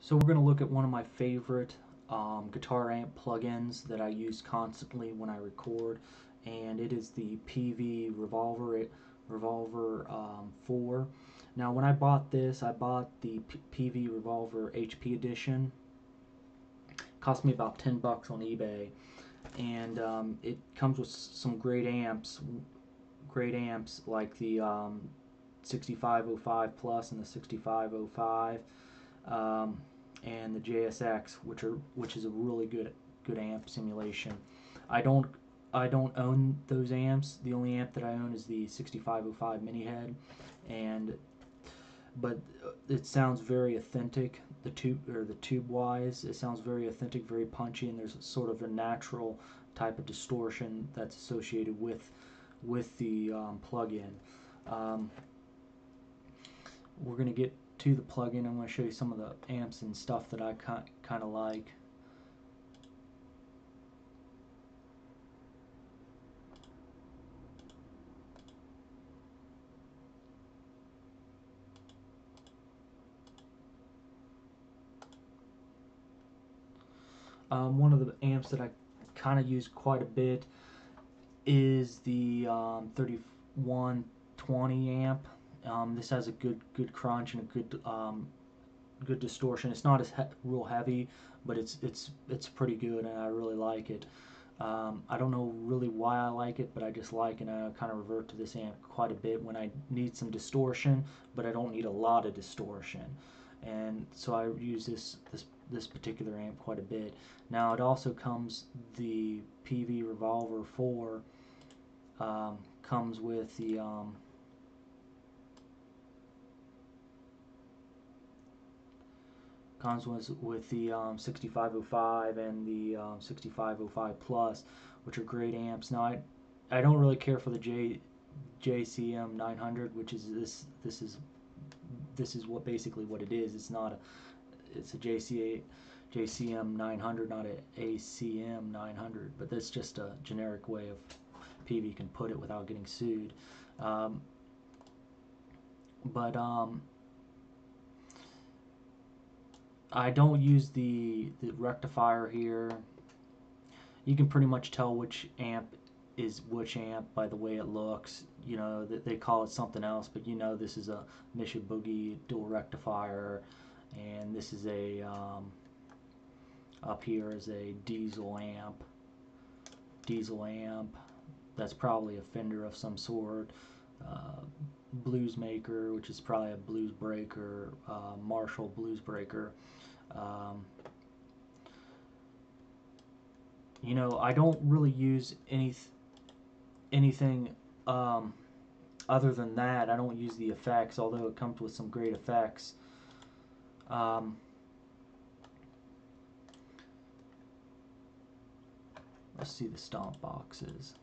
So we're going to look at one of my favorite guitar amp plugins that I use constantly when I record, and it is the Peavey Revalver 4. Now, when I bought this, I bought the Peavey Revalver HP edition. It cost me about $10 on eBay, and it comes with some great amps like the 6505 Plus and the 6505. And the JSX, which is a really good amp simulation. I don't I don't own those amps. The only amp that I own is the 6505 mini head, and but it sounds very authentic. The tube wise, it sounds very authentic, very punchy, and there's sort of a natural type of distortion that's associated with the plug-in. Um, we're gonna get to the plugin. I'm going to show you some of the amps and stuff that I kind of like. One of the amps that I kind of use quite a bit is the 3120 amp. This has a good crunch and a good distortion. It's not as real heavy, but it's pretty good, and I really like it. I don't know really why I like it, but I just like it, and I kind of revert to this amp quite a bit when I need some distortion, but I don't need a lot of distortion. And so I use this particular amp quite a bit. Now it also comes, the Peavey Revalver 4 comes with the with the 6505 and the 6505 Plus, which are great amps. Now I don't really care for the JCM 900, which is this is what basically what it is. It's a JCM 900, not a ACM 900, but that's just a generic way of Peavey can put it without getting sued. Um, but I don't use the rectifier here. You can pretty much tell which amp is which amp by the way it looks. You know, they call it something else, but you know this is a Mission Boogie dual rectifier, and this is a up here is a diesel amp. That's probably a Fender of some sort. Blues Maker, which is probably a Blues Breaker. Marshall Blues Breaker. Um, you know, I don't really use anything other than that. I don't use the effects, although it comes with some great effects. Um, let's see the stomp boxes.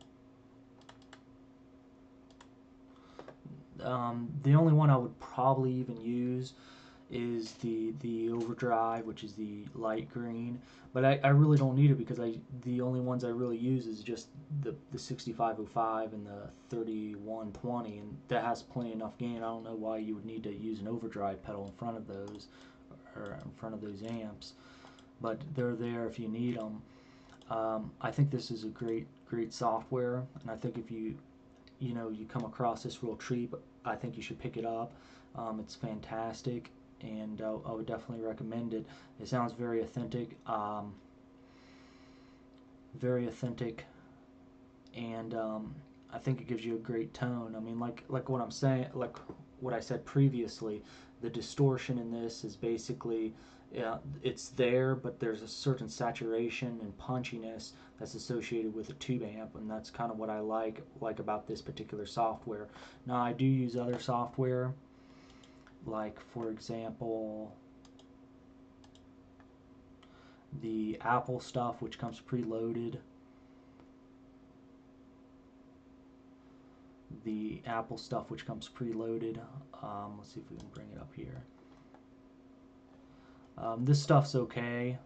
The only one I would probably even use is the overdrive, which is the light green, but I really don't need it because the only ones I really use is just the 6505 and the 3120, and that has plenty enough gain. I don't know why you would need to use an overdrive pedal in front of those, or in front of those amps, but they're there if you need them. I think this is a great software, and I think if you come across this real cheap, I think you should pick it up. It's fantastic, and I would definitely recommend it. It sounds very authentic, and I think it gives you a great tone. I mean, like what I'm saying, like what I said previously, the distortion in this is basically, yeah, it's there, but there's a certain saturation and punchiness that's associated with a tube amp, and that's kind of what I like about this particular software. Now I do use other software, like for example the Apple stuff, which comes preloaded. The Apple stuff which comes preloaded. Let's see if we can bring it up here. This stuff's okay,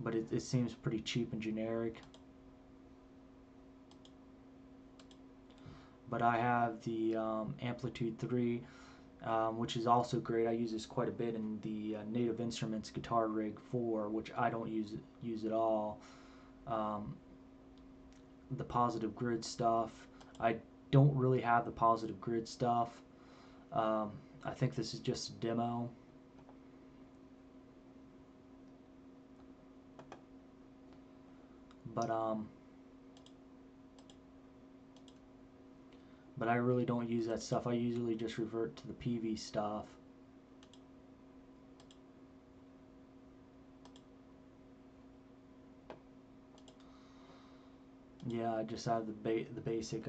but it seems pretty cheap and generic. But I have the Amplitude 3, which is also great. I use this quite a bit in the Native Instruments Guitar Rig 4, which I don't use at all. Um, the positive grid stuff. I don't really have the positive grid stuff. Um, I think this is just a demo. But but I really don't use that stuff. I usually just revert to the Peavey stuff. Yeah, I just have the basics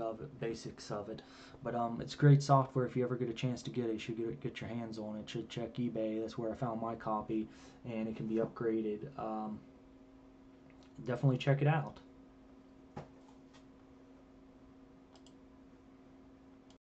of it. But it's great software. If you ever get a chance to get it, you should get your hands on it. Should check eBay. That's where I found my copy, and it can be upgraded. Definitely check it out.